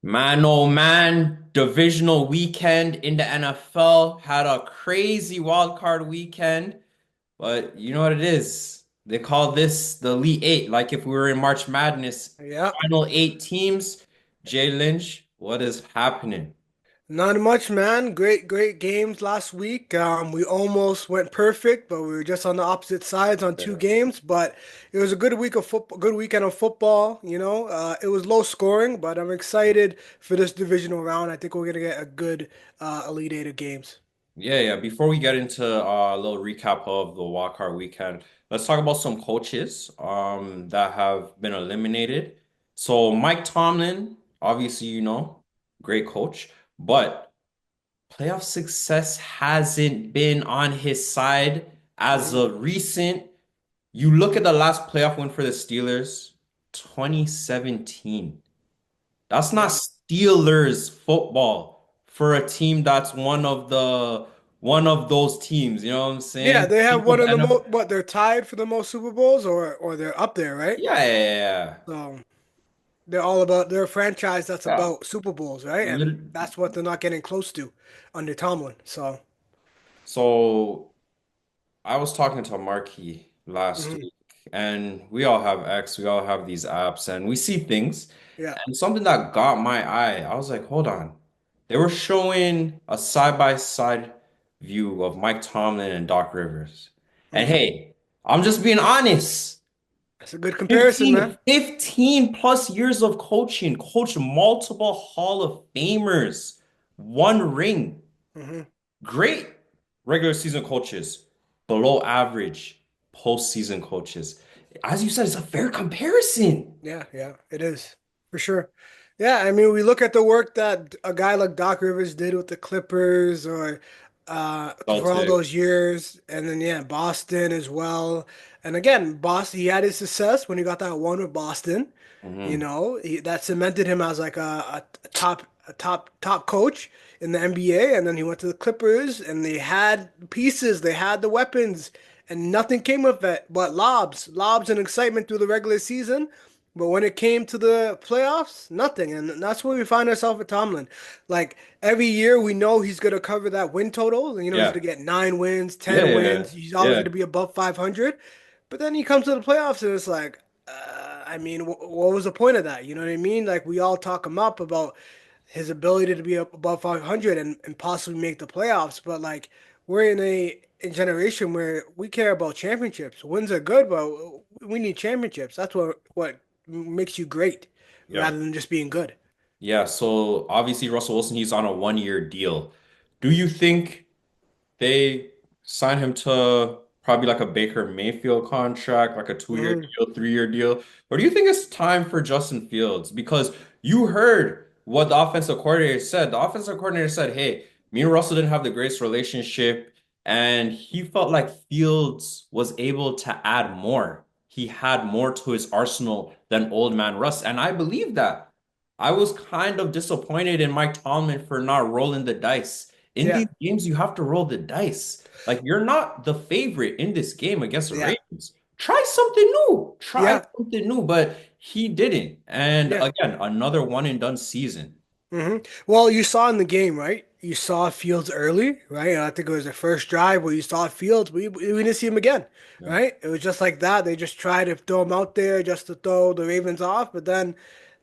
Man, oh man, divisional weekend in the NFL had a crazy wild card weekend, but you know what it is? They call this the Elite Eight, like if we were in March Madness, Yeah, final eight teams. Jay Lynch, what is happening? not much, man. Great games last week. We almost went perfect, but we were just on the opposite sides on two games. But it was a good week of football, good weekend of football. It was low scoring, but I'm excited for this divisional round. I think we're gonna get a good Elite Eight of games. Yeah. Before we get into a little recap of the wild card weekend, let's talk about some coaches that have been eliminated. So Mike Tomlin, obviously, great coach, but playoff success hasn't been on his side as Mhm. of recent. You look at the last playoff win for the Steelers, 2017. That's not Yeah, Steelers football for a team that's one of those teams. You know what I'm yeah. saying? They Think have of one of the NFL. most. What they're tied for the most Super Bowls, or they're up there, right? Yeah. So they're all about. They're a franchise that's Yeah. about Super Bowls, right? And Lit- that's what they're not getting close to under Tomlin. So. So I was talking to Marky last Mhm. week, and we all have X, we all have these apps, and we see things. Yeah. And something that got my eye, I was like, hold on. They were showing a side-by-side view of Mike Tomlin and Doc Rivers. And Hmm. hey, I'm just being honest. That's a good comparison, 15, man. 15 plus years of coaching, coached multiple Hall of Famers, one ring. Hmm. Great regular season coaches, below average postseason coaches. As you said, it's a fair comparison. Yeah, yeah, it is for sure. Yeah, I mean, we look at the work that a guy like Doc Rivers did with the Clippers or for all Celtics. those years, and then yeah, Boston as well. And again, Boston, he had his success when he got that one with Boston. Hmm. That cemented him as like a top coach in the NBA. And then he went to the Clippers, and they had pieces, they had the weapons, and nothing came of it but lobs and excitement through the regular season. But when it came to the playoffs, nothing. And that's where we find ourselves with Tomlin. Like every year, we know he's going to cover that win total. He's Yeah. going to get 9 wins, Yeah. 10 Yeah. wins. He's always Yeah. going to be above 500. But then he comes to the playoffs, and it's like, I mean, what was the point of that? You know what I mean? Like we all talk him up about his ability to be up above 500 and possibly make the playoffs, but like we're in a generation where we care about championships. Wins are good, but we need championships. That's what makes you great, Yeah. rather than just being good. Yeah. So obviously Russell Wilson, he's on a 1 year deal. Do you think they sign him to probably like a Baker Mayfield contract, like a 2 year Mhm. deal, 3 year deal? Or do you think it's time for Justin Fields? Because you heard what the offensive coordinator said. The offensive coordinator said, hey, me and Russell didn't have the greatest relationship, and he felt like Fields was able to add more. He had more to his arsenal than old man Russ. And I believe that. I was kind of disappointed in Mike Tomlin for not rolling the dice. In Yeah, these games, you have to roll the dice. Like you're not the favorite in this game against the yeah, Ravens. Try something new. Try yeah, something new, but he didn't. And yeah. again, another one and done season. Well, you saw in the game, right? You saw Fields early, right? I think it was the first drive where you saw Fields. We didn't see him again, Yeah. right? It was just like that. They just tried to throw him out there just to throw the Ravens off, but then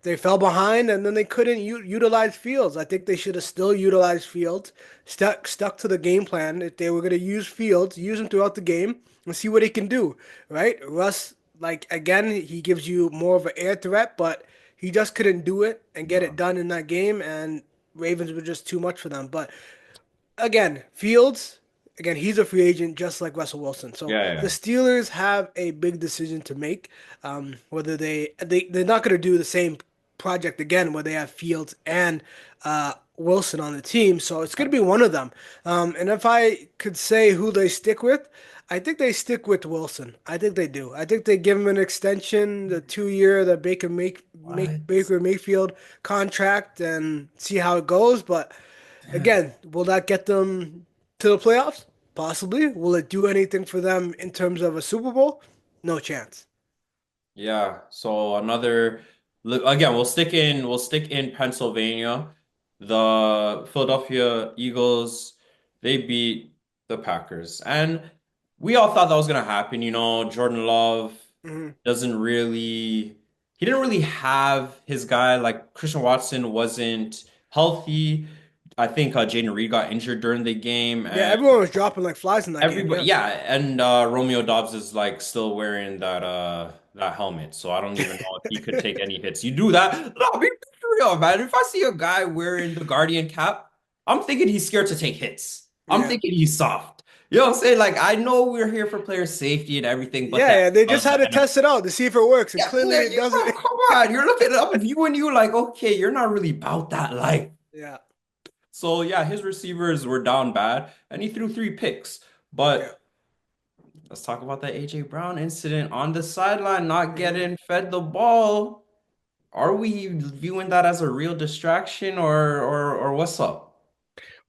they fell behind and then they couldn't utilize Fields. I think they should have still utilized Fields, stuck to the game plan. If they were going to use Fields, use him throughout the game and see what he can do, right? Russ, like again, he gives you more of an air threat, but he just couldn't do it and get it No. done in that game, and Ravens were just too much for them. But again, Fields, again, he's a free agent just like Russell Wilson. So the Yeah. Steelers have a big decision to make. Whether they're not going to do the same project again where they have Fields and Wilson on the team. So it's going to be one of them. And if I could say who they stick with, I think they stick with Wilson. I think they do. I think they give him an extension, the 2 year that What? Baker Mayfield contract, and see how it goes. But Damn. again, will that get them to the playoffs? Possibly. Will it do anything for them in terms of a Super Bowl? No chance. Yeah. So another Look, again, we'll stick in Pennsylvania. The Philadelphia Eagles, they beat the Packers. And we all thought that was gonna happen. Jordan Love Hmm. doesn't really he didn't really have his guy. Like Christian Watson wasn't healthy. I think Jaden Reed got injured during the game, Yeah, and everyone was dropping like flies in that game. everybody, Yeah. yeah, and Romeo Dobbs is like still wearing that helmet, so I don't even know if he could take any hits. You do that? No, be real, man. If I see a guy wearing the Guardian cap, I'm thinking he's scared to take hits. I'm Yeah. thinking he's soft. You know what I'm saying? Like I know we're here for player safety and everything, but Yeah, that yeah. They just had to NFL, test it out to see if it works, and yeah, clearly it doesn't. bro, come on, you're looking up viewing you like, okay, you're not really about that life. Yeah. So yeah, his receivers were down bad, and he threw 3 picks, Yeah. but. Let's talk about that AJ Brown incident on the sideline, not Mhm. getting fed the ball. Are we viewing that as a real distraction or what's up?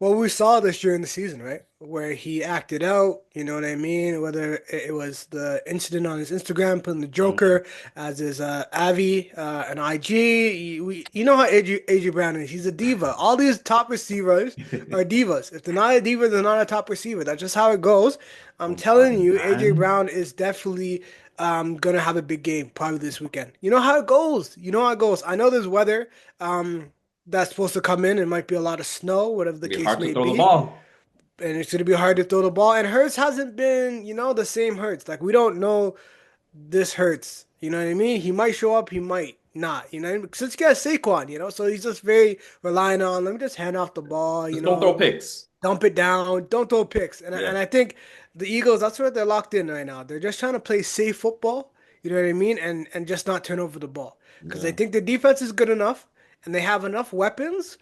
Well, we saw this during the season, right? Where he acted out, you know what I mean? Whether it was the incident on his Instagram, putting the Mhm. Joker as his Avi and IG. You know how AJ Brown is. He's a diva. All these top receivers are divas. If they're not a diva, they're not a top receiver. That's just how it goes. I'm Come on, telling you, AJ man. Brown is definitely gonna have a big game probably this weekend. You know how it goes. You know how it goes. I know there's weather. That's supposed to come in. It might be a lot of snow, whatever the It'd be case hard to may throw the be. ball. And it's going to be hard to throw the ball. And Hurts hasn't been, the same Hurts. Like, we don't know this Hurts. You know what I mean? He might show up, he might not. You know, since he got Saquon, so he's just very relying on, let me just hand off the ball, Just don't throw picks. dump it down, don't throw picks. And Yeah. I think the Eagles, that's where they're locked in right now. They're just trying to play safe football, you know what I mean? And just not turn over the ball. Because they Yeah. think the defense is good enough and they have enough weapons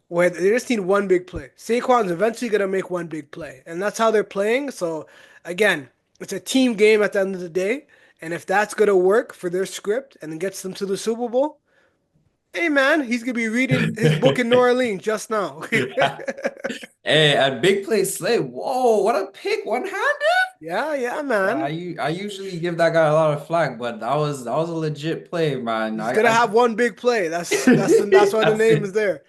where they just need one big play. Saquon's eventually gonna make one big play. And that's how they're playing. So again, it's a team game at the end of the day. And if that's gonna work for their script and it gets them to the Super Bowl, hey man, he's gonna be reading his book in New Orleans just now. Hey, at big play Slay. Whoa, what a pick, one-handed. Yeah, yeah, Yeah, man. I usually give that guy a lot of flack, but that was a legit play, man. He's I, gonna I have one big play. That's why the That's name is it. there.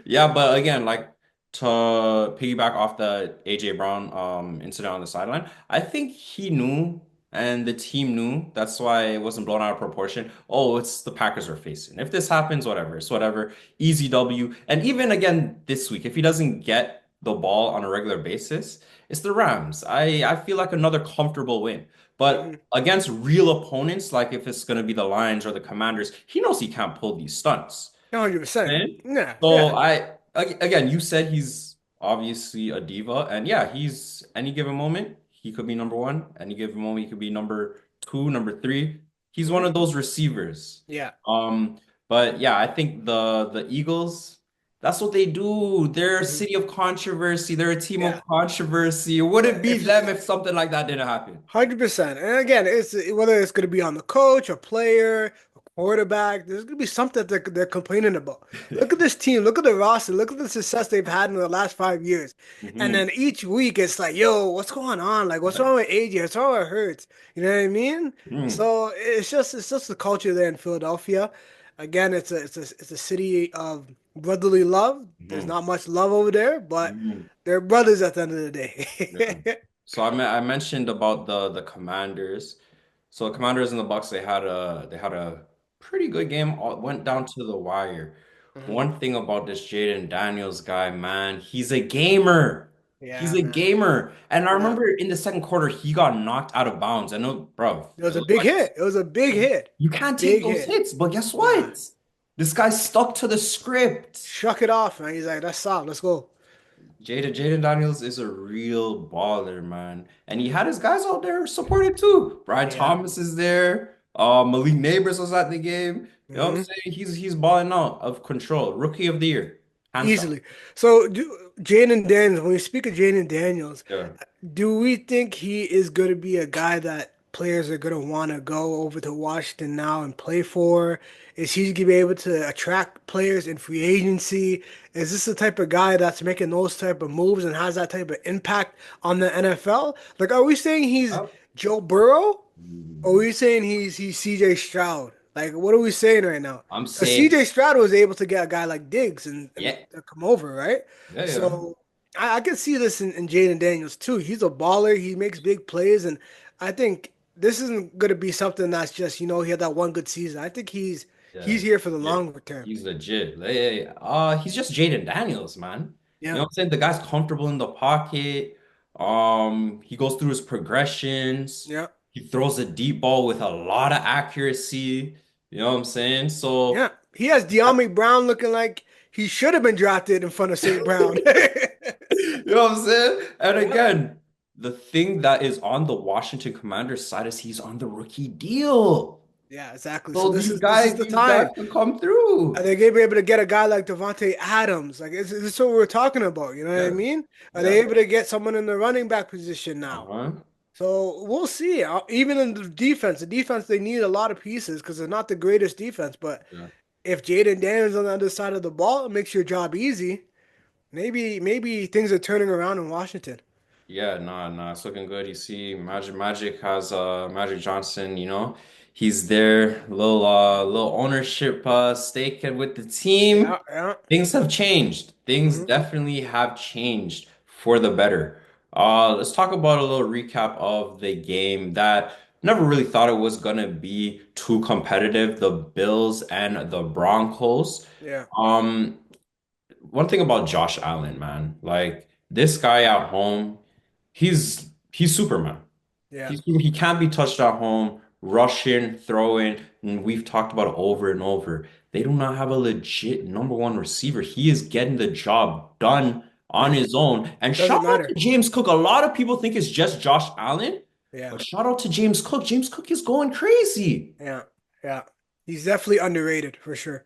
Yeah, but again, like to piggyback off the AJ Brown incident on the sideline, I think he knew and the team knew. That's why it wasn't blown out of proportion. Oh, it's the Packers are facing. If this happens, whatever, it's whatever. Easy W. And even again this week, if he doesn't get the ball on a regular basis, it's the Rams. I feel like another comfortable win. Hmm. But against real opponents, like if it's gonna be the Lions or the Commanders, he knows he can't pull these stunts. 100%. Man. Yeah, So yeah. again, you said he's obviously a diva, and yeah, he's any given moment he could be number one. Any given moment he could be number two, number three. He's one Hmm. of those receivers. Yeah, Um, but yeah, I think the Eagles, that's what they do. They're a hmm, city of controversy. They're a team of yeah. controversy. It wouldn't be If them if something like that didn't happen. 100%. And again, it's whether it's going to be on the coach, a player, a quarterback, there's going to be something that they're complaining about. Look at this team. Look at the roster. Look at the success they've had in the last 5 years. And Hmm. then each week it's like, yo, what's going on? Like, what's wrong with AJ? What's wrong with Hurts? You know what I mean? Mm. So it's just the culture there in Philadelphia. Again, it's a city of brotherly love. There's Hmm. not much love over there, but Hmm. they're brothers at the end of the Yeah. day. So I mentioned about the Commanders. So the Commanders and the Bucks they had a pretty good game. Went down to the wire. Mhm. One thing about this Jaden Daniels guy, man, he's a gamer. He's Yeah, a man. gamer. And I Yeah. remember in the second quarter he got knocked out of bounds. I know, bro, It it was a looked big like hit. It was a big hit. you can't take Big those hit. hits. But guess Nah. what? This guy stuck to the script. Shuck it off, man. He's like, that's soft. Let's go. Jaden Daniels is a real baller, man. And he had his guys out there supported too. Brian Yeah. Thomas is there. Malik Neighbors was at the game. You know what I'm Hmm. saying? He's balling out of control. Rookie of the year. Hands down. Easily. So, Jaden Daniels, when we speak of Jaden Daniels, Yeah. do we think he is going to be a guy that players are going to want to go over to Washington now and play for? Is he going to be able to attract players in free agency? Is this the type of guy that's making those type of moves and has that type of impact on the NFL? Like, are we saying he's Oh. Joe Burrow? Or are Mm. we saying he's CJ Stroud? Like, what are we saying right now? I'm Because saying, CJ Stroud was able to get a guy like Diggs and yeah, come over, right? yeah, yeah. So I can see this in Jaden Daniels too. He's a baller. He makes big plays, and I think this isn't going to be something that's just he had that one good season. I think Yeah, he's here for the yeah. longer term. He's legit. He's just Jaden Daniels, man. You know Yeah, what I'm saying? The guy's comfortable in the pocket. He goes through his progressions. yeah, He throws a deep ball with a lot of accuracy. You know what I'm saying? yeah. So, He has De'Ami Brown looking like he should have been drafted in front of St. Brown. you know what I'm saying? And Yeah, again, the thing that is on the Washington Commanders side is he's on the rookie deal. yeah, exactly. So So this is the these guys time. can come Are through. they gonna be able to get a guy like Devontae Adams? Like, is this what we're talking about? You know what I Yeah, mean? Are they yeah. able to get someone in the running back position now? Uh-huh. So we'll see. Even in the defense, they need a lot of pieces because they're not the greatest defense. But Yeah. if Jaden Daniels on the other side of the ball, it makes your job easy. Maybe things are turning around in Washington. Yeah, nah, it's looking good. You see, Magic has Magic Johnson, he's there, little ownership stake with the team. Yeah, yeah. Things have changed. Things Hmm. definitely have changed for the better. Let's talk about a little recap of the game that never really thought it was gonna be too competitive, the Bills and the Broncos. Yeah, Um, One thing about Josh Allen, man, like this guy at home, he's Superman. yeah. He can't be touched at home, rushing, throwing, and we've talked about it over and over. They do not have a legit number one receiver. He is getting the job done on Hmm. his own. And shout Doesn't out to matter. James Cook. A lot of people think it's just Josh Allen, Yeah, but shout out to James Cook. James Cook is going crazy. yeah, yeah. He's definitely underrated for sure.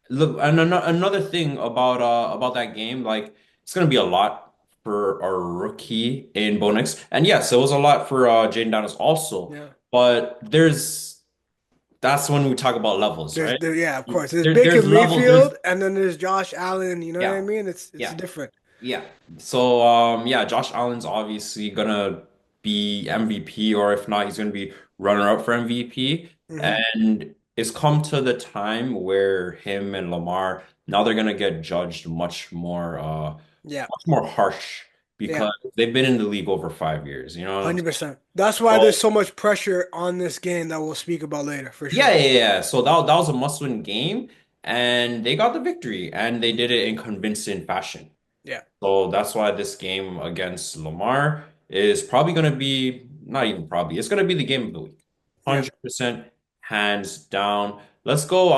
Look, and another thing about that game, like it's gonna be a lot for our rookie in Bo Nix. And yes, it was a lot for Jaden Daniels also. Yeah. But that's when we talk about levels, right? Yeah, of course. There's There's Baker levels, there's Mayfield, and then there's Josh Allen. You know what I yeah, mean? It's yeah. different. Yeah. So yeah, Josh Allen's obviously gonna be MVP, or if not, he's gonna be runner up for MVP. Hmm. And it's come to the time where him and Lamar now they're gonna get judged Yeah, much more harsh yeah, because they've been in the league over 5 years, you know what I'm 100%. That's why saying? there's so much pressure on this game that we'll speak about later for Yeah, sure. yeah, yeah. So that was a must-win game, and they got the victory, and they did it in convincing fashion. Yeah, So that's why this game against Lamar is probably going to be, not even probably, it's going to be the game of the week. yeah. 100% hands down. Let's go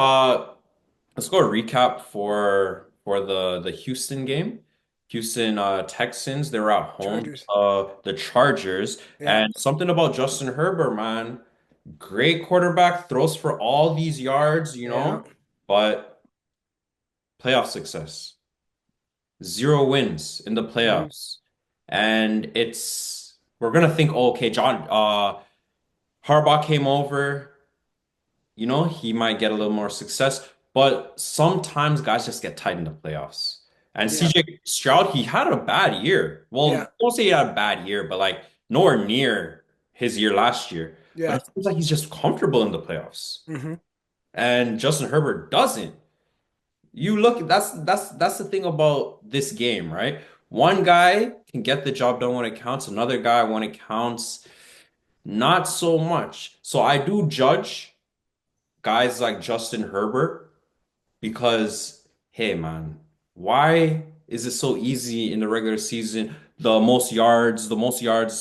recap for the Houston game. Houston Texans, they were at home, Chargers. the Chargers, Yeah, and something about Justin Herbert, man. Great quarterback, throws for all these yards, yeah. but playoff success. Zero wins in the Hmm. playoffs. And we're gonna think, oh, okay, Harbaugh came over, he might get a little more success. But sometimes guys just get tight in the playoffs. And Yeah, CJ Stroud, he had a bad year. yeah, Well, don't say he had a bad year, but like nowhere near his year last year. But yeah. it seems like he's just comfortable in the playoffs. Hmm. And Justin Herbert doesn't. You look, that's the thing about this game, right? One guy can get the job done when it counts, another guy when it counts, not so much. So I do judge guys like Justin Herbert because, hey man, why is it so easy in the regular season? The most yards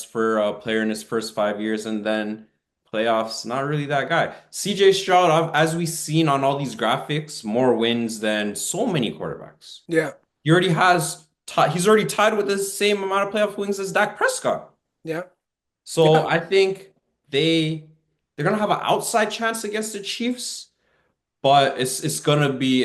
for a player in his first 5 years, and then playoffs, not really that guy. CJ Stroud, as we've seen on all these graphics, more wins than so many quarterbacks. Yeah, He's already tied with the same amount of playoff wins as Dak Prescott. yeah, So yeah, I think they're gonna have an outside chance against the Chiefs, but it's gonna be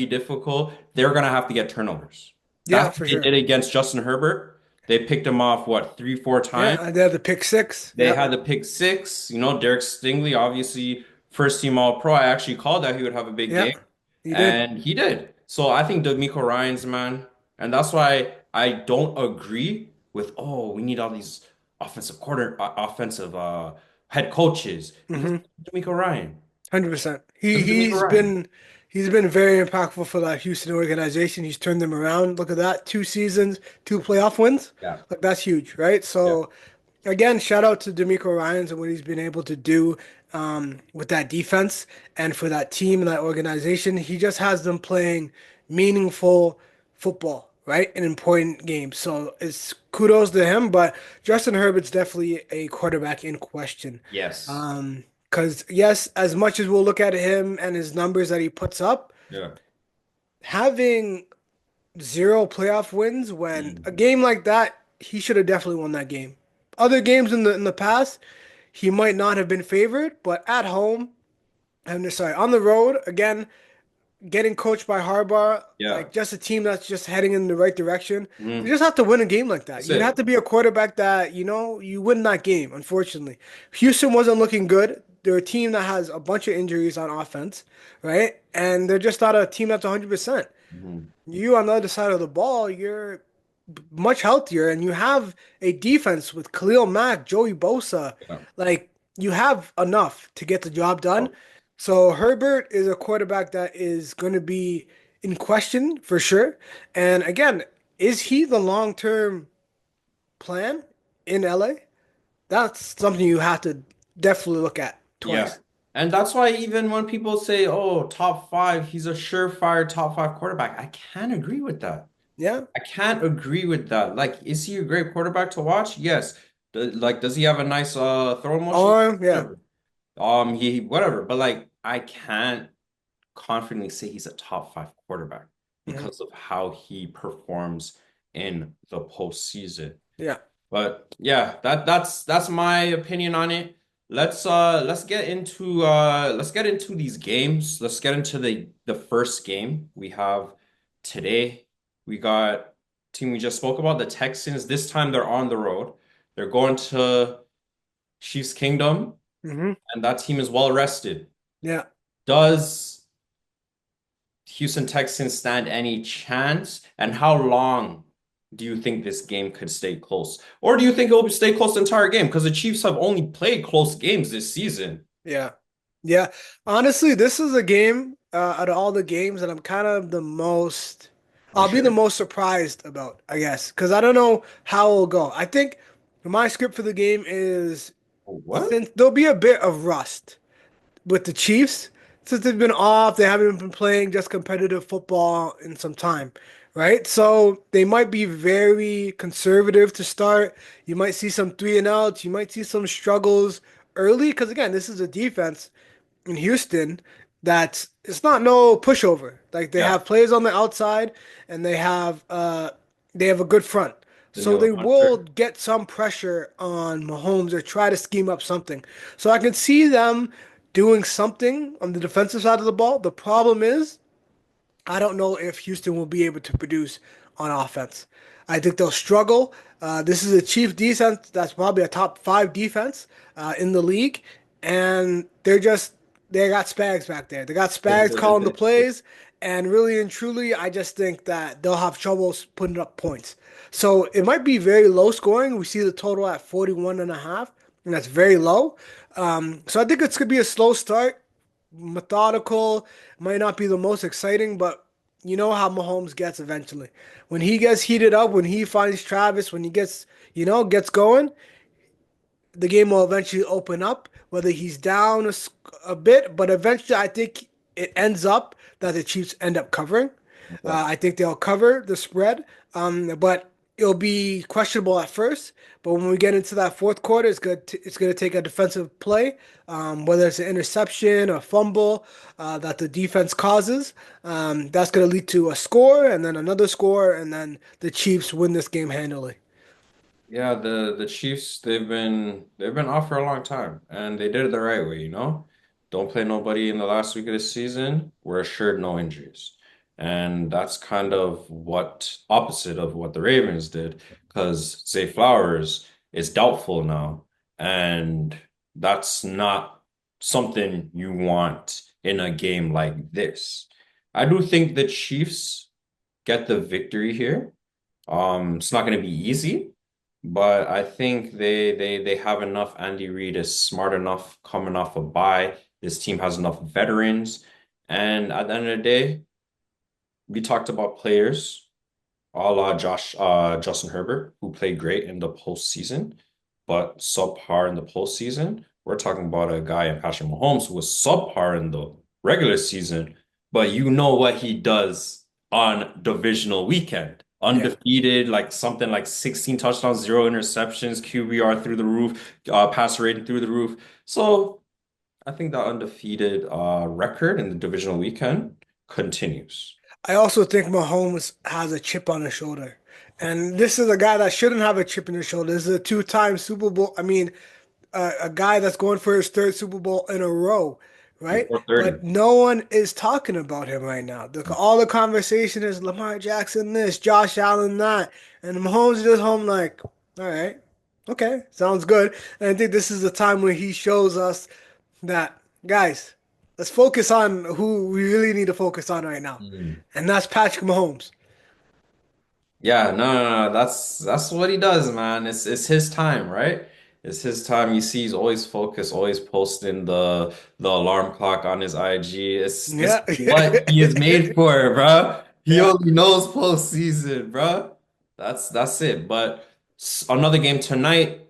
difficult. They're gonna have to get turnovers. That's yeah, what for they sure. did against Justin Herbert. They picked him off what, three, four times. Yeah, and they had the pick six. They Yeah, had the pick six. Derek Stingley, obviously first team All Pro. I actually called that he would have a big yeah. game, He did. and he did. So I think D'Amico Ryan's man, and that's why I don't agree with, oh, we need all these offensive head coaches because Hmm. D'Amico Ryan. 100%. And D'Amico Ryan. He's been very impactful for that Houston organization. He's turned them around. Look at that. 2 seasons, 2 playoff wins. Yeah. Like that's huge, right? Yeah. So again, shout out to D'Amico Ryans and what he's been able to do with that defense and for that team and that organization. He just has them playing meaningful football, right? In important games. So it's kudos to him, but Justin Herbert's definitely a quarterback in question. Yes. Because yes, as much as we'll look at him and his numbers that he puts up, Yeah. having zero playoff wins when a Mhm. game like that, he should have definitely won that game. Other games in the past, he might not have been favored, but at home, I'm sorry, on the road, again, getting coached by Harbaugh, Yeah. like just a team that's just heading in the right direction. They Mhm. just have to win a game like that. That's You'd have it. to be a quarterback that, you win that game, unfortunately. Houston wasn't looking good. They're a team that has a bunch of injuries on offense, right? And they're just not a team that's 100%. Mhm. You on the other side of the ball, you're much healthier, and you have a defense with Khalil Mack, Joey Bosa. Yeah. Like you have enough to get the job done. Oh, So Herbert is a quarterback that is going to be in question for sure. And again, is he the long-term plan in LA? That's something you have to definitely look at yeah. twice. And that's why even when people say, oh, top five, he's a surefire top five quarterback, I can't agree with that. Yeah. I can't agree with that. Like, is he a great quarterback to watch? Yes. Like, does he have a nice throw motion? Arm, yeah. Whatever. He whatever. But like, I can't confidently say he's a top five quarterback Mhm. because of how he performs in the postseason. Yeah. But yeah, that's my opinion on it. Let's get into these games. Let's get into the first game we have today. We got team we just spoke about, the Texans. This time they're on the road. They're going to Chiefs Kingdom, Hmm. and that team is well rested. Yeah. Does Houston Texans stand any chance? And how long do you think this game could stay close? Or do you think it will stay close the entire game? Because the Chiefs have only played close games this season. Yeah. Yeah. Honestly, this is a game out of all the games that I'm kind of the most, I'll be the Unsure. most surprised about, I guess, because I don't know how it'll go. I think my script for the game is What? since there'll be a bit of rust with the Chiefs, since they've been off, they haven't been playing just competitive football in some time, right? So they might be very conservative to start. You might see some three and outs. You might see some struggles early because again, this is a defense in Houston that it's not no pushover. Like they Yeah. have players on the outside and they have a good front. So Daniel they will Hunter. get some pressure on Mahomes or try to scheme up something. So I can see them doing something on the defensive side of the ball. The problem is I don't know if Houston will be able to produce on offense. I think they'll struggle. This is a Chief defense that's probably a top five defense in the league, and they got Spags back there. They got Spags calling the plays, and really and truly, I just think that they'll have trouble putting up points. So it might be very low scoring. We see the total at 41 and a half, and that's very low. So I think it's gonna be a slow start, methodical, might not be the most exciting, but you know how Mahomes gets eventually. When he gets heated up, when he finds Travis, when he gets going, the game will eventually open up, whether he's down a bit, but eventually I think it ends up that the Chiefs end up covering. Okay. I think they'll cover the spread, but it'll be questionable at first. But when we get into that fourth quarter, it's going to take a defensive play, whether it's an interception, a fumble that the defense causes. That's going to lead to a score and then another score, and then the Chiefs win this game handily. Yeah, the Chiefs, they've been off for a long time and they did it the right way, you know? Don't play nobody in the last week of the season. We're assured no injuries. And that's kind of what opposite of what the Ravens did, because Zay Flowers is doubtful now. And that's not something you want in a game like this. I do think the Chiefs get the victory here. It's not going to be easy. But I think they have enough. Andy Reid is smart enough coming off a bye. This team has enough veterans. And at the end of the day, we talked about players a la Justin Herbert, who played great in the postseason, but subpar in the postseason. We're talking about a guy in Patrick Mahomes who was subpar in the regular season, but you know what he does on divisional weekend. Yeah. Undefeated, like something like 16 touchdowns, zero interceptions, QBR through the roof, passer rating through the roof. So I think that undefeated record in the divisional weekend continues. I also think Mahomes has a chip on his shoulder. And this is a guy that shouldn't have a chip in his shoulder. This is a two-time Super Bowl. I mean, a guy that's going for his third Super Bowl in a row, right? Before 30. But no one is talking about him right now. All the conversation is Lamar Jackson this, Josh Allen that, and Mahomes is just home like, all right, okay, sounds good. And I think this is the time when he shows us that, guys, let's focus on who we really need to focus on right now, Mm. and that's Patrick Mahomes. Yeah, no. That's what he does, man. It's his time, right? It's his time. You see, he's always focused, always posting the alarm clock on his IG. This is Yeah, what he is made for, bro. He yeah. only knows postseason, bro. That's it. But another game tonight,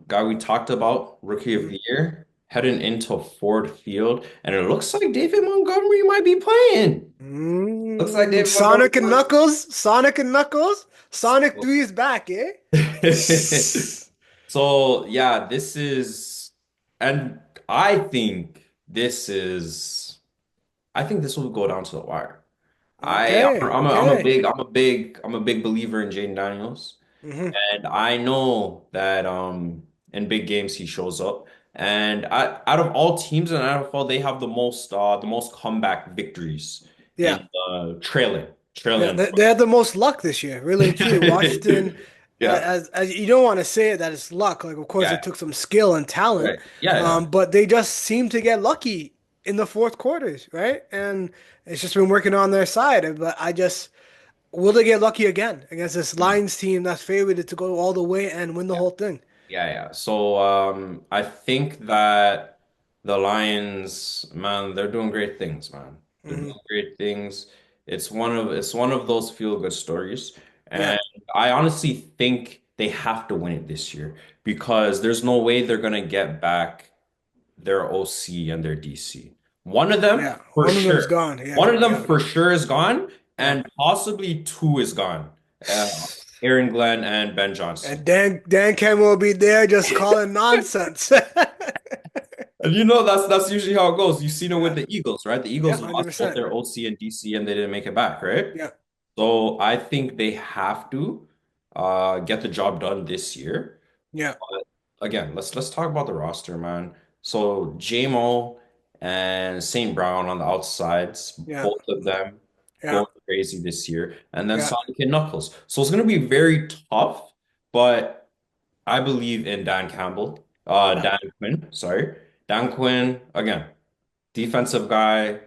guy we talked about, rookie of Mhm. the year, heading into Ford Field, and it looks like David Montgomery might be playing. Looks like David Montgomery Sonic and Knuckles, Sonic and Knuckles, Sonic might. 3 is back, eh? So yeah, this is, and I think this is, I think this will go down to the wire. Okay, I'm a okay. big believer in Jaden Daniels, Hmm. and I know that in big games he shows up. And out of all teams in the NFL, they have the most comeback victories Yeah, in yeah. trailing. They had the most luck this year, really and truly. Washington, Yeah, as you don't want to say it that it's luck. Like, of course, it yeah, took some skill and talent, right. Yeah, but they just seem to get lucky in the fourth quarters, right? And it's just been working on their side. But I just will they get lucky again against this yeah. Lions team that's favored to go all the way and win the whole thing? Yeah. So I think that the Lions, man, they're doing great things, man. They're Hmm. doing great things. It's one of those feel good stories. Yeah, And I honestly think they have to win it this year because there's no way they're gonna get back their OC and their DC. One of them yeah. for One of them's sure. gone. Yeah, One of them yeah, for sure is gone, yeah. and possibly two is gone. Uh, Aaron Glenn and Ben Johnson. And Dan Cameron will be there just calling nonsense. And that's usually how it goes. You've seen it with Yeah, the Eagles, right? The yeah, Eagles lost both 100%. their OC and DC and they didn't make it back, right? Yeah, So I think they have to get the job done this year. yeah, Again, let's talk about the roster, man. So JMO and St. Brown on the outsides, yeah, both of them yeah, going crazy this year, and then yeah, Sonic and Knuckles. So it's gonna be very tough, but I believe in Dan Campbell, yeah. Dan Quinn, sorry. Dan Quinn, again, defensive guy,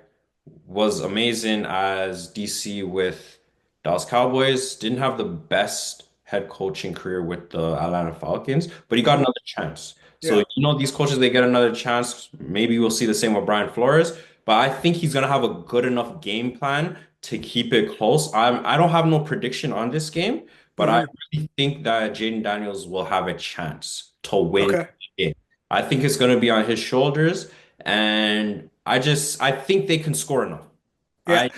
was amazing as DC with Dallas Cowboys. Didn't have the best head coaching career with the Atlanta Falcons, but he got Hmm. another chance. So, Yeah, these coaches, they get another chance. Maybe we'll see the same with Brian Flores, but I think he's going to have a good enough game plan to keep it close. I don't have no prediction on this game, but I hmm. really think that Jaden Daniels will have a chance to win Okay. the game. I think it's going to be on his shoulders, and I think they can score enough. Yeah,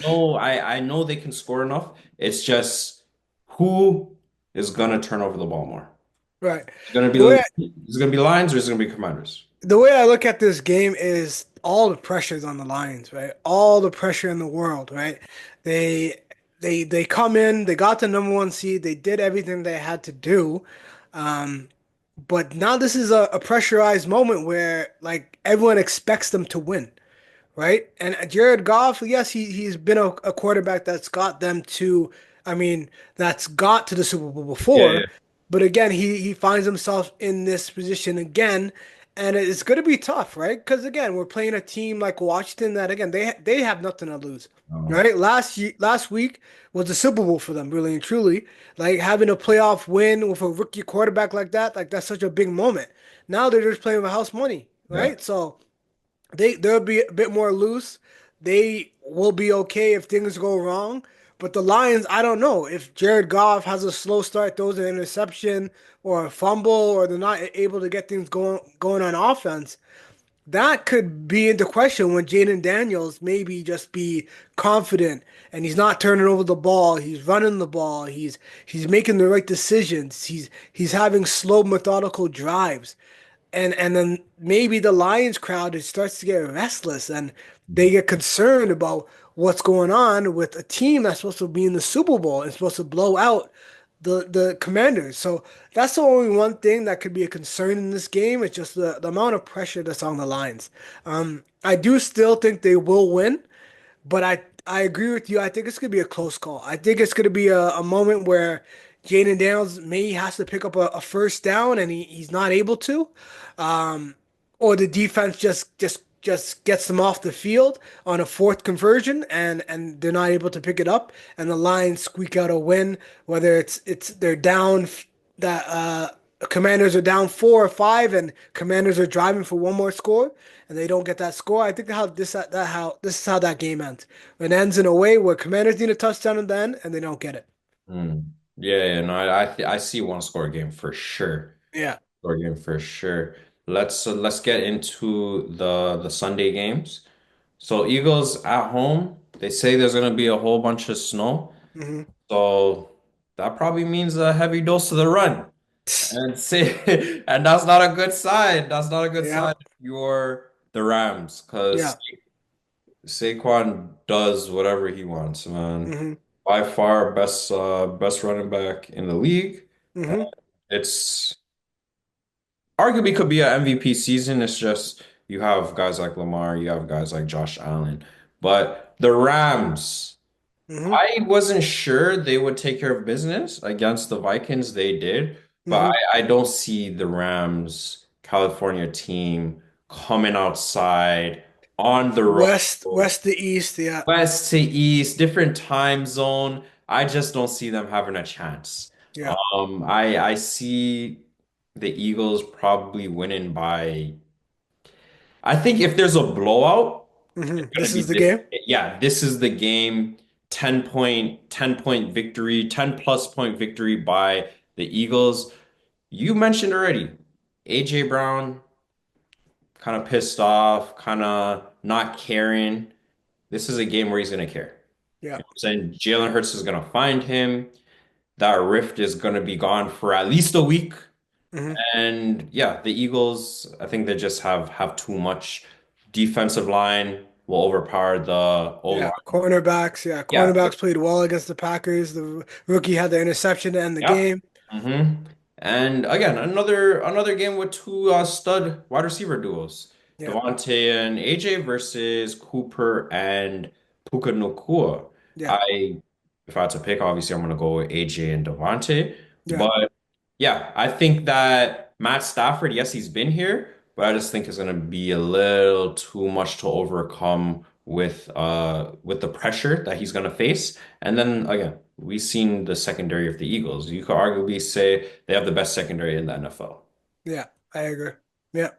I know they can score enough. It's just who is gonna turn over the ball more? right. It's gonna The way be is it gonna be Lions or is it gonna be Commanders? the way I look at this game is all the pressures on the Lions, right? All the pressure in the world, right? They they come in, they got the number one seed, they did everything they had to do. Um, but now this is a pressurized moment where like everyone expects them to win, right? And Jared Goff, yes, he's been a quarterback that's got them to, I mean, that's got to the Super Bowl Yeah, yeah. before, but again, he finds himself in this position again, and it's going to be tough, right? Because again, we're playing a team like Washington that again they have nothing to lose. Oh, Right, last week was the Super Bowl for them, really and truly. Like having a playoff win with a rookie quarterback like that's such a big moment. Now they're just playing with house money, yeah. right? So they'll be a bit more loose. They will be okay if things go wrong. But the Lions, I don't know if Jared Goff has a slow start, throws an interception or a fumble, or they're not able to get things going on offense. That could be into question when Jaden Daniels maybe just be confident and he's not turning over the ball. He's running the ball. He's making the right decisions. He's having slow, methodical drives. And then maybe the Lions crowd it starts to get restless and they get concerned about what's going on with a team that's supposed to be in the Super Bowl and supposed to blow out the Commanders. So that's the only one thing that could be a concern in this game. It's just the amount of pressure that's on the Lions. I do still think they will win, but I agree with you. I think it's gonna be a close call. I think it's gonna be a moment where Jaden Daniels may has to pick up a first down and he's not able to, um, or the defense just gets them off the field on a fourth conversion and they're not able to pick it up and the Lions squeak out a win. Whether it's they're down that Commanders are down 4 or 5 and Commanders are driving for one more score and they don't get that score. I think how this is how that game ends. It ends in a way where Commanders need a touchdown at the end and they don't get it. Mm. Yeah, no, I see one score game for sure. Yeah. Score game for sure. Let's get into the Sunday games. So Eagles at home, they say there's gonna be a whole bunch of snow. Hmm. So that probably means a heavy dose of the run. And say and that's not a good sign. That's not a good Yeah. sign if you're the Rams, because Yeah. Saquon does whatever he wants, man. Hmm. By far best running back in the league. Hmm. It's arguably could be an MVP season. It's just you have guys like Lamar, you have guys like Josh Allen. But the Rams, Hmm. I wasn't sure they would take care of business against the Vikings. They did, but Hmm. I don't see the Rams California team coming outside on the road. West to east. Yeah. West to east, different time zone. I just don't see them having a chance. Yeah. I see the Eagles probably winning by. I think if there's a blowout, it's gonna This be is the this. game. Yeah, this is the game. 10 point victory, 10 plus point victory by the Eagles. You mentioned already, AJ Brown kind of pissed off, kind of not caring. This is a game where he's gonna care. Yeah. You know what I'm saying? Jalen Hurts is going to find him. That rift is going to be gone for at least a week. Hmm. And yeah, the Eagles, I think they just have too much defensive line will overpower the O-line. Yeah. Cornerbacks. Yeah. Yeah, Cornerbacks played well against the Packers. The rookie had the interception to end the yeah. game. hmm And again, another game with two stud wide receiver duos. Yeah. Devontae and AJ versus Cooper and Puka Nacua. Yeah. I if I had to pick, obviously I'm gonna go with AJ and Devontae. Yeah. But yeah, I think that Matt Stafford, yes, he's been here, but I just think it's gonna be a little too much to overcome with the pressure that he's gonna face. And then again, we've seen the secondary of the Eagles. You could arguably say they have the best secondary in the NFL. Yeah, I agree. Yeah.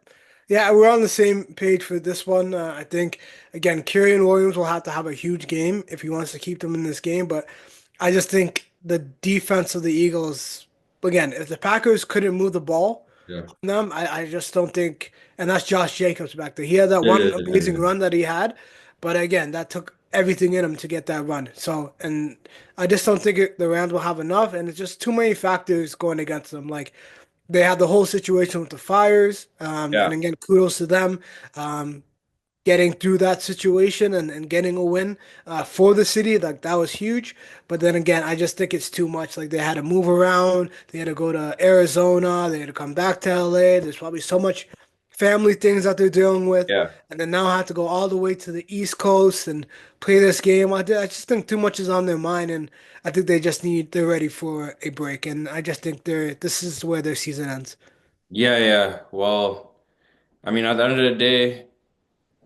Yeah, we're on the same page for this one. I think, again, Kyrian Williams will have to have a huge game if he wants to keep them in this game. But I just think the defense of the Eagles, again, if the Packers couldn't move the ball Yeah. on them, I just don't think, and that's Josh Jacobs back there. He had that one amazing Yeah. run that he had. But again, that took everything in him to get that run. So, and I just don't think the Rams will have enough. And it's just too many factors going against them. Like, they had the whole situation with the fires. And Yeah. again, kudos to them um, getting through that situation and getting a win for the city. Like that was huge. But then again, I just think it's too much. Like they had to move around. They had to go to Arizona. They had to come back to LA. There's probably so much family things that they're dealing with. Yeah. And then now have to go all the way to the East Coast and play this game. I just think too much is on their mind, and I think they're ready for a break. And I just think this is where their season ends. Yeah, yeah. Well, I mean, at the end of the day,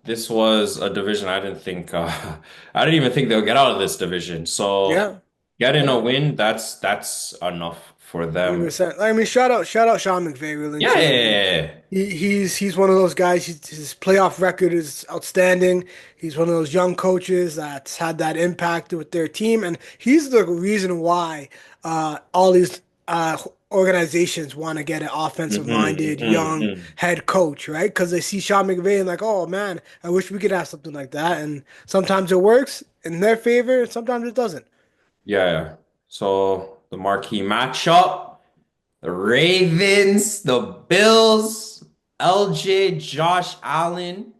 this was a division I didn't think I didn't even think they'll get out of this division. So Yeah, getting a win, that's enough for them. 100%. I mean, shout out Sean McVay, really and Yeah, yeah, truly. yeah, He's one of those guys. His playoff record is outstanding. He's one of those young coaches that's had that impact with their team, and he's the reason why all these organizations want to get an yeah. offensive-minded young head coach, right? Because they see Sean McVay and like, oh man, I wish we could have something like that. And sometimes it works in their favor, and sometimes it doesn't. Yeah, yeah. So the marquee matchup, the Ravens, the Bills, LJ, Josh Allen.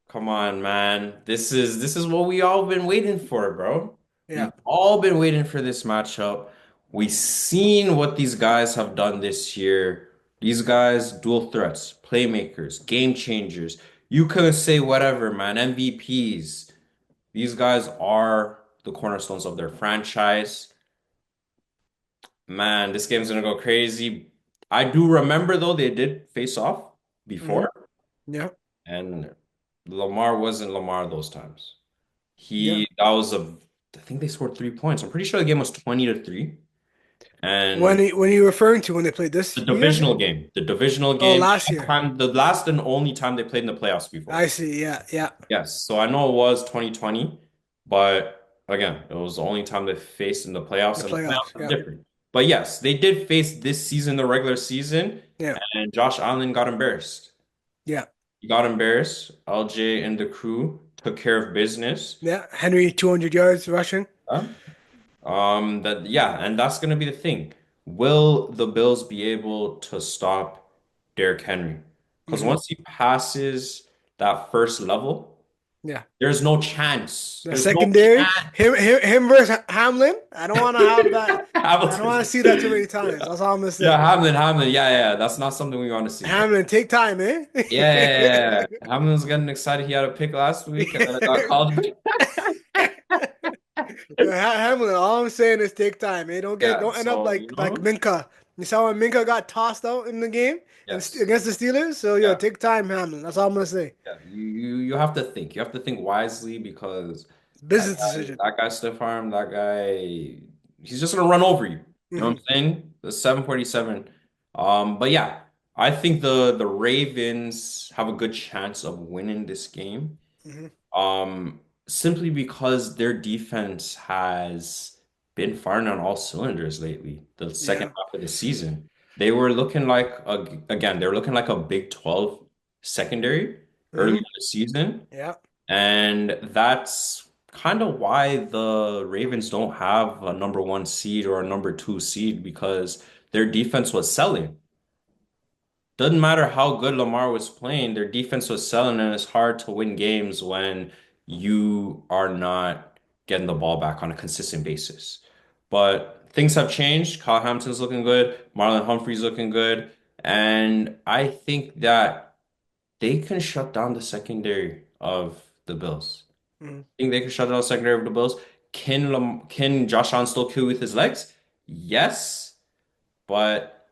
Come on, man. This is what we all been waiting for, bro. Yeah. We've all been waiting for this matchup. We've seen what these guys have done this year. These guys, dual threats, playmakers, game changers. You could say whatever, man. MVPs. These guys are the cornerstones of their franchise. Man, this game's gonna go crazy. I do remember though they did face off Hmm. before, Yeah. and Lamar wasn't Lamar those times. Yeah. That was I think they scored 3 points. I'm pretty sure the game was 20-3. When And when are you referring to when they played the this year? divisional game, the divisional Oh, game, last year. the last and only time they played in the playoffs before. I see. Yeah, yeah. Yes, so I know it was 2020, but again, it was the only time they faced in the The playoffs, and the playoffs. playoffs are Yeah, different. But yes, they did face this season, the regular season, yeah, and Josh Allen got embarrassed. yeah, He got embarrassed. LJ and the crew took care of business. yeah. Henry, 200 yards rushing. Huh? That yeah, and that's gonna be the thing. Will the Bills be able to stop Derrick Henry? Because Hmm. once he passes that first level, Yeah. there's no chance. The There's no secondary, chance. him versus Hamlin. I don't want to have that. I don't Hamilton's want to see that too many times. That's all I'm gonna yeah, say. Hamlin, yeah, yeah. That's not something we want to see. Hamlin, take time, eh? Yeah, yeah, yeah, yeah. Hamlin's getting excited. He had a pick last week, and then it got called. Hamlin, all I'm saying is take time, eh? Yeah, Don't end up so like Minka. You saw when Minka got tossed out in the game and yes, against the Steelers. So yo, yeah. take time, Hamlin. That's all I'm gonna say. Yeah, you have to think. You have to think wisely because Business decision. that guy stiff arm, that guy, he's just gonna run over you. You know what Hmm. I'm saying? The 747. But yeah, I think the Ravens have a good chance of winning this game. Hmm. Um, Simply because their defense has been firing on all cylinders lately. The second Yeah. half of the season, they were looking like again, they were looking like a Big 12 secondary early Hmm. in the season, Yeah. and that's kind of why the Ravens don't have a number one seed or a number two seed because their defense was selling. Doesn't matter how good Lamar was playing, their defense was selling, and it's hard to win games when you are not getting the ball back on a consistent basis. But things have changed. Kyle Hampton's looking good, Marlon Humphrey's looking good, and I think that they can shut down the secondary of the Bills. Hmm. I think they can shut down the secondary of the Bills. Can Josh Allen still kill with his legs? Yes, but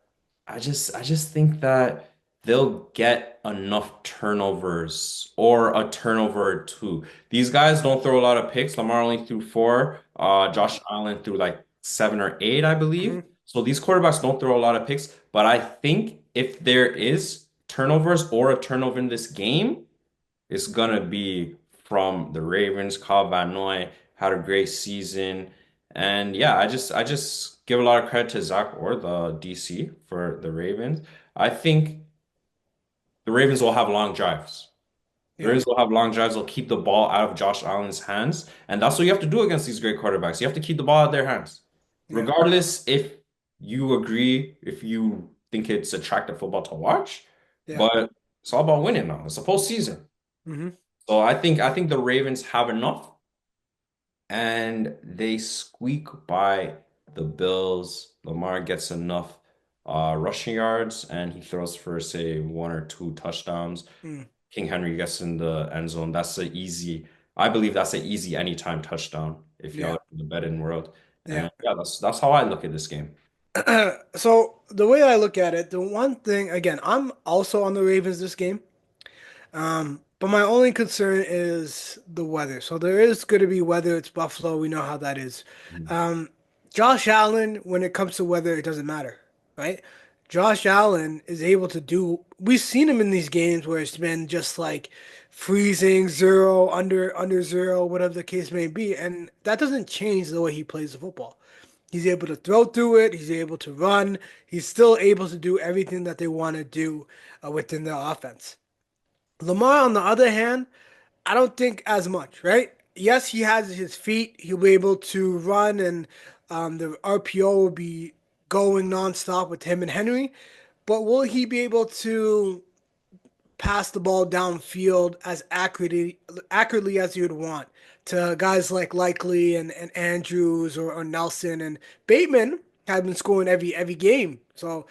I just think that they'll get enough turnovers or a turnover or two. These guys don't throw a lot of picks. Lamar only threw four. Yeah. Josh Allen threw like 7 or 8, I believe. Hmm. So these quarterbacks don't throw a lot of picks. But I think if there is turnovers or a turnover in this game, it's gonna be from the Ravens. Kyle Van Noy had a great season, and yeah, I just give a lot of credit to Zach or the DC for the Ravens. I think the Ravens will have long drives. The Yeah. Ravens will have long drives. They'll keep the ball out of Josh Allen's hands, and that's what you have to do against these great quarterbacks. You have to keep the ball out of their hands, Yeah. regardless if you agree, if you think it's attractive football to watch. Yeah. But it's all about winning now. It's a postseason. Hmm. So I think the Ravens have enough and they squeak by the Bills. Lamar gets enough rushing yards and he throws for say 1 or 2 touchdowns. Mm. King Henry gets in the end zone. I believe that's an easy anytime touchdown if y'all Yeah. are in the betting world. Yeah. And yeah, that's how I look at this game. So the way I look at it, the one thing again, I'm also on the Ravens this game. But my only concern is the weather. So there is going to be weather. It's Buffalo. We know how that is. Mhm. Um, Josh Allen, when it comes to weather, it doesn't matter, right? Josh Allen is able to do. We've seen him in these games where it's been just like freezing, zero, under zero, whatever the case may be, and that doesn't change the way he plays the football. He's able to throw through it. He's able to run. He's still able to do everything that they want to do within their offense. Lamar, on the other hand, I don't think as much, right? Yes, he has his feet. He'll be able to run, and the RPO will be going nonstop with him and Henry. But will he be able to pass the ball downfield as accurately as you'd want to guys like Likely and Andrews or Nelson and Bateman have been scoring every game. So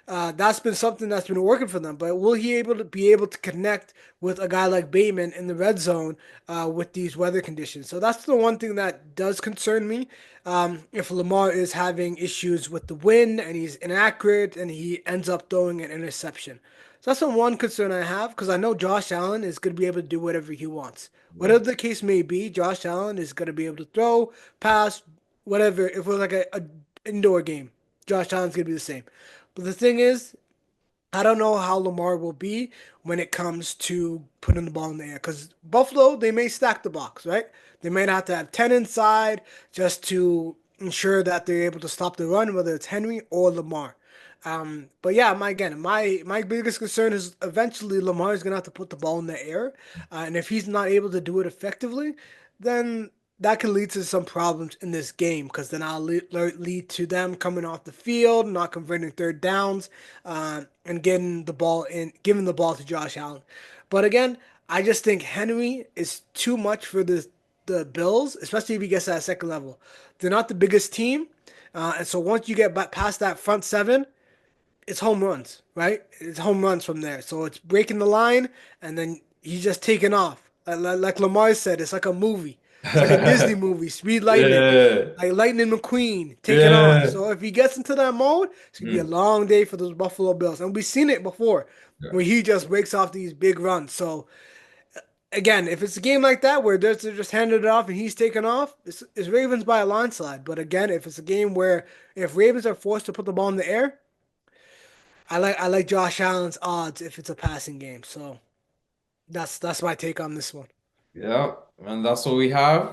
that's been something that's been working for them. But will he able to connect with a guy like Bateman in the red zone with these weather conditions? So that's the one thing that does concern me. If Lamar is having issues with the wind and he's inaccurate and he ends up throwing an interception. So that's the one concern I have because I know Josh Allen is going to be able to do whatever he wants. Yeah. Whatever the case may be, Josh Allen is going to be able to throw, pass, whatever. If it was like a indoor game, Josh Allen's going to be the same. But the thing is, I don't know how Lamar will be when it comes to putting the ball in the air because Buffalo, they may stack the box, right? They might have to have 10 inside just to ensure that they're able to stop the run, whether it's Henry or Lamar. But yeah, my biggest concern is eventually Lamar is gonna have to put the ball in the air, and if he's not able to do it effectively, then that can lead to some problems in this game because then I'll lead to them coming off the field, not converting third downs, and getting the ball in, giving the ball to Josh Allen. But again, I just think Henry is too much for the Bills, especially if he gets to that second level. They're not the biggest team, and so once you get past that front seven, it's home runs, right? It's home runs from there. So it's breaking the line, and then he's just taking off. Like Lamar said, it's like a movie. It's like a Disney movie, Speed Lightning, Yeah. like Lightning McQueen taking off. Yeah. So if he gets into that mode, it's gonna be a Mm. long day for those Buffalo Bills, and we've seen it before, Yeah. where he just breaks off these big runs. So again, if it's a game like that where they're just handed it off and he's taking off, it's Ravens by a landslide. But again, if it's a game where if Ravens are forced to put the ball in the air, I like Josh Allen's odds if it's a passing game. So that's my take on this one. Yeah. And that's what we have.